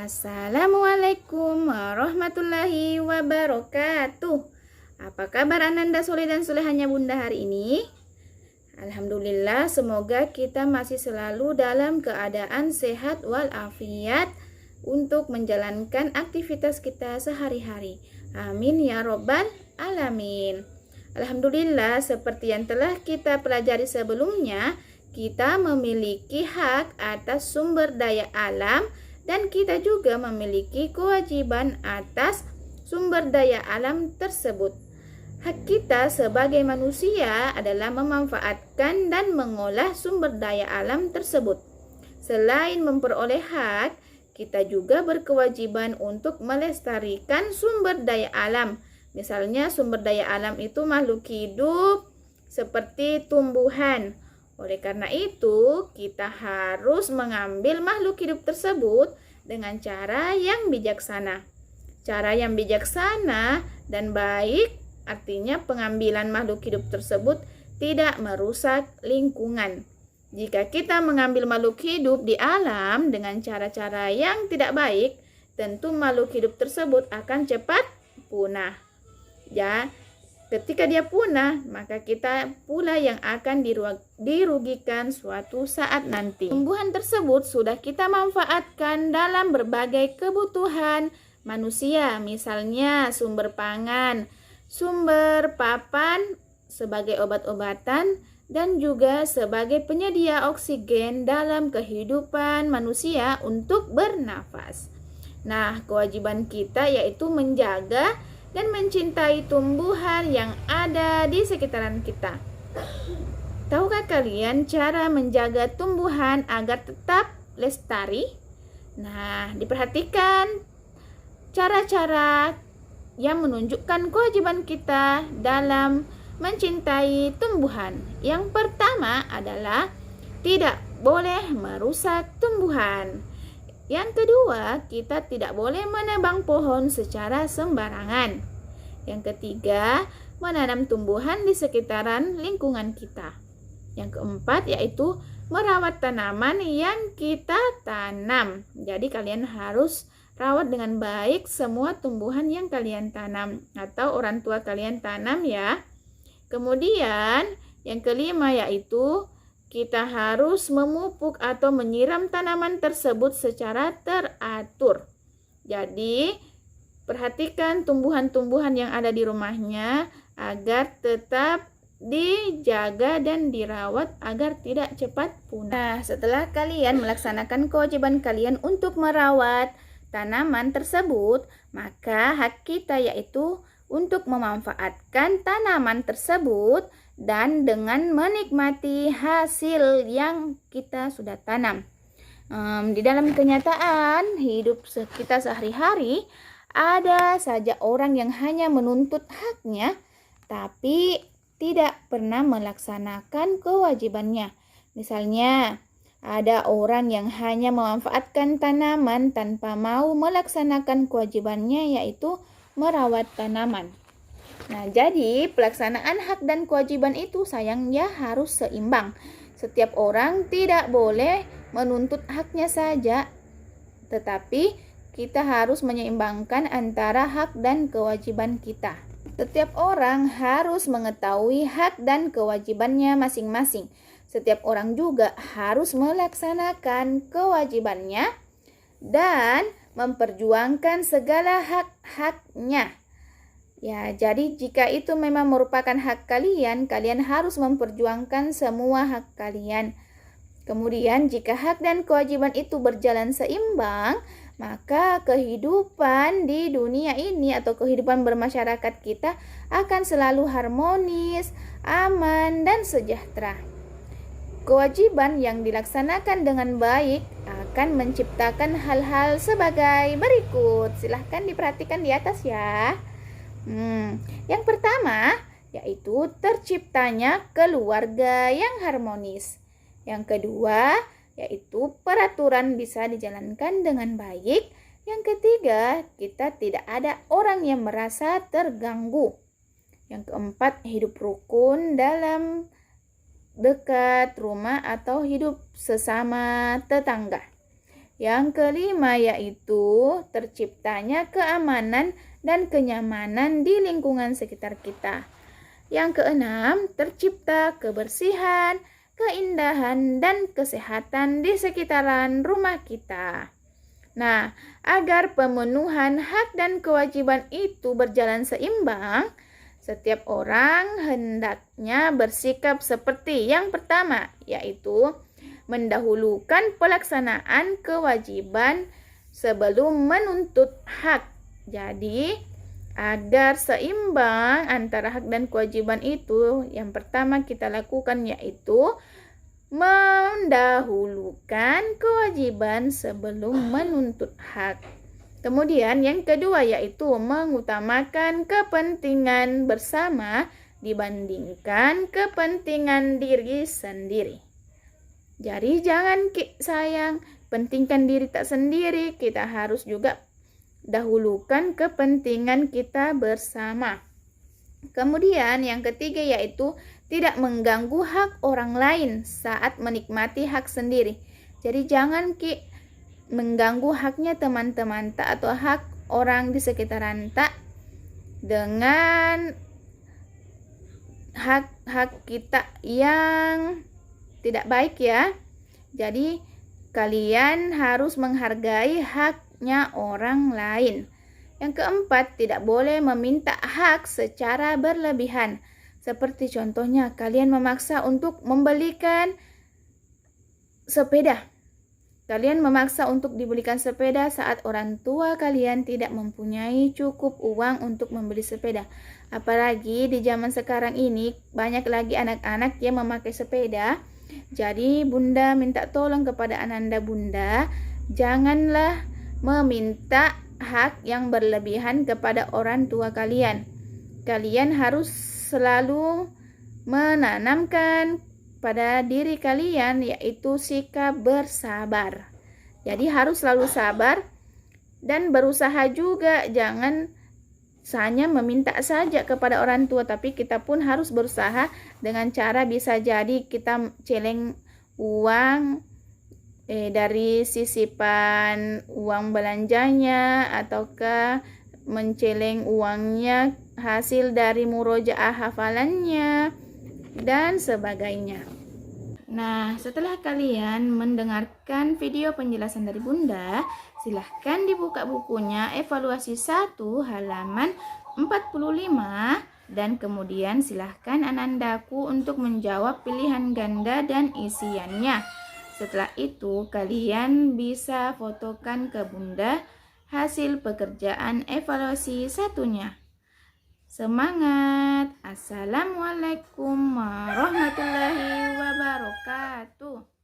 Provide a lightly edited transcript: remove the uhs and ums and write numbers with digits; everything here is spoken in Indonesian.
Assalamualaikum warahmatullahi wabarakatuh. Apa kabar Ananda soleh dan solehannya Bunda hari ini? Alhamdulillah, semoga kita masih selalu dalam keadaan sehat walafiat untuk menjalankan aktivitas kita sehari-hari. Amin ya robbal alamin. Alhamdulillah, seperti yang telah kita pelajari sebelumnya, kita memiliki hak atas sumber daya alam dan kita juga memiliki kewajiban atas sumber daya alam tersebut. Hak kita sebagai manusia adalah memanfaatkan dan mengolah sumber daya alam tersebut. Selain memperoleh hak, kita juga berkewajiban untuk melestarikan sumber daya alam. Misalnya sumber daya alam itu makhluk hidup seperti tumbuhan. Oleh karena itu, kita harus mengambil makhluk hidup tersebut dengan cara yang bijaksana. Cara yang bijaksana dan baik artinya pengambilan makhluk hidup tersebut tidak merusak lingkungan. Jika kita mengambil makhluk hidup di alam dengan cara-cara yang tidak baik, tentu makhluk hidup tersebut akan cepat punah. Ya, ketika dia punah, maka kita pula yang akan dirugikan suatu saat nanti. Tumbuhan tersebut sudah kita manfaatkan dalam berbagai kebutuhan manusia, misalnya sumber pangan, sumber papan sebagai obat-obatan, dan juga sebagai penyedia oksigen dalam kehidupan manusia untuk bernafas. Nah, kewajiban kita yaitu menjaga dan mencintai tumbuhan yang ada di sekitaran kita. Tahukah kalian cara menjaga tumbuhan agar tetap lestari? Nah, diperhatikan cara-cara yang menunjukkan kewajiban kita dalam mencintai tumbuhan. Yang pertama adalah tidak boleh merusak tumbuhan. Yang kedua, kita tidak boleh menebang pohon secara sembarangan. Yang ketiga, menanam tumbuhan di sekitaran lingkungan kita. Yang keempat, yaitu merawat tanaman yang kita tanam. Jadi kalian harus rawat dengan baik semua tumbuhan yang kalian tanam atau orang tua kalian tanam ya. Kemudian, yang kelima yaitu kita harus memupuk atau menyiram tanaman tersebut secara teratur. Jadi, perhatikan tumbuhan-tumbuhan yang ada di rumahnya agar tetap dijaga dan dirawat agar tidak cepat punah. Nah, setelah kalian melaksanakan kewajiban kalian untuk merawat tanaman tersebut, maka hak kita yaitu untuk memanfaatkan tanaman tersebut dan dengan menikmati hasil yang kita sudah tanam. Di dalam kenyataan hidup kita sehari-hari, ada saja orang yang hanya menuntut haknya, tapi tidak pernah melaksanakan kewajibannya. Misalnya, ada orang yang hanya memanfaatkan tanaman tanpa mau melaksanakan kewajibannya, yaitu merawat tanaman. Nah, jadi pelaksanaan hak dan kewajiban itu sayangnya harus seimbang. Setiap orang tidak boleh menuntut haknya saja, tetapi kita harus menyeimbangkan antara hak dan kewajiban kita. Setiap orang harus mengetahui hak dan kewajibannya masing-masing. Setiap orang juga harus melaksanakan kewajibannya dan memperjuangkan segala hak-haknya. Ya, jadi jika itu memang merupakan hak kalian, kalian harus memperjuangkan semua hak kalian. Kemudian jika hak dan kewajiban itu berjalan seimbang, maka kehidupan di dunia ini atau kehidupan bermasyarakat kita akan selalu harmonis, aman, dan sejahtera. Kewajiban yang dilaksanakan dengan baik akan menciptakan hal-hal sebagai berikut. Silahkan diperhatikan di atas ya. Yang pertama, yaitu terciptanya keluarga yang harmonis. Yang kedua, yaitu peraturan bisa dijalankan dengan baik. Yang ketiga, kita tidak ada orang yang merasa terganggu. Yang keempat, hidup rukun dalam dekat rumah atau hidup sesama tetangga. Yang kelima yaitu terciptanya keamanan dan kenyamanan di lingkungan sekitar kita. Yang keenam, tercipta kebersihan, keindahan, dan kesehatan di sekitaran rumah kita. Nah, agar pemenuhan hak dan kewajiban itu berjalan seimbang, setiap orang hendaknya bersikap seperti yang pertama, yaitu mendahulukan pelaksanaan kewajiban sebelum menuntut hak. Jadi, agar seimbang antara hak dan kewajiban itu, yang pertama kita lakukan yaitu mendahulukan kewajiban sebelum menuntut hak. Kemudian yang kedua yaitu mengutamakan kepentingan bersama dibandingkan kepentingan diri sendiri. Jadi jangan sayang, pentingkan diri tak sendiri, kita harus juga dahulukan kepentingan kita bersama. Kemudian yang ketiga yaitu tidak mengganggu hak orang lain saat menikmati hak sendiri. Jadi jangan mengganggu haknya teman-teman tak atau hak orang di sekitaran tak dengan hak kita yang tidak baik ya. Jadi kalian harus menghargai haknya orang lain. Yang keempat, tidak boleh meminta hak secara berlebihan. Seperti contohnya kalian memaksa untuk membelikan sepeda. Kalian memaksa untuk dibelikan sepeda saat orang tua kalian tidak mempunyai cukup uang untuk membeli sepeda. Apalagi di zaman sekarang ini banyak lagi anak-anak yang memakai sepeda. Jadi Bunda minta tolong kepada Ananda Bunda, janganlah meminta hak yang berlebihan kepada orang tua kalian. Kalian harus selalu menanamkan pada diri kalian yaitu sikap bersabar. Jadi harus selalu sabar dan berusaha juga, jangan hanya meminta saja kepada orang tua, tapi kita pun harus berusaha dengan cara bisa jadi kita celeng uang dari sisipan uang belanjanya ataukah menceleng uangnya hasil dari murojaah hafalannya dan sebagainya. Nah, setelah kalian mendengarkan video penjelasan dari Bunda, silahkan dibuka bukunya evaluasi 1 halaman 45 dan kemudian silahkan Anandaku untuk menjawab pilihan ganda dan isiannya. Setelah itu kalian bisa fotokan ke Bunda hasil pekerjaan evaluasi 1-nya. Semangat! Assalamualaikum warahmatullahi wabarakatuh.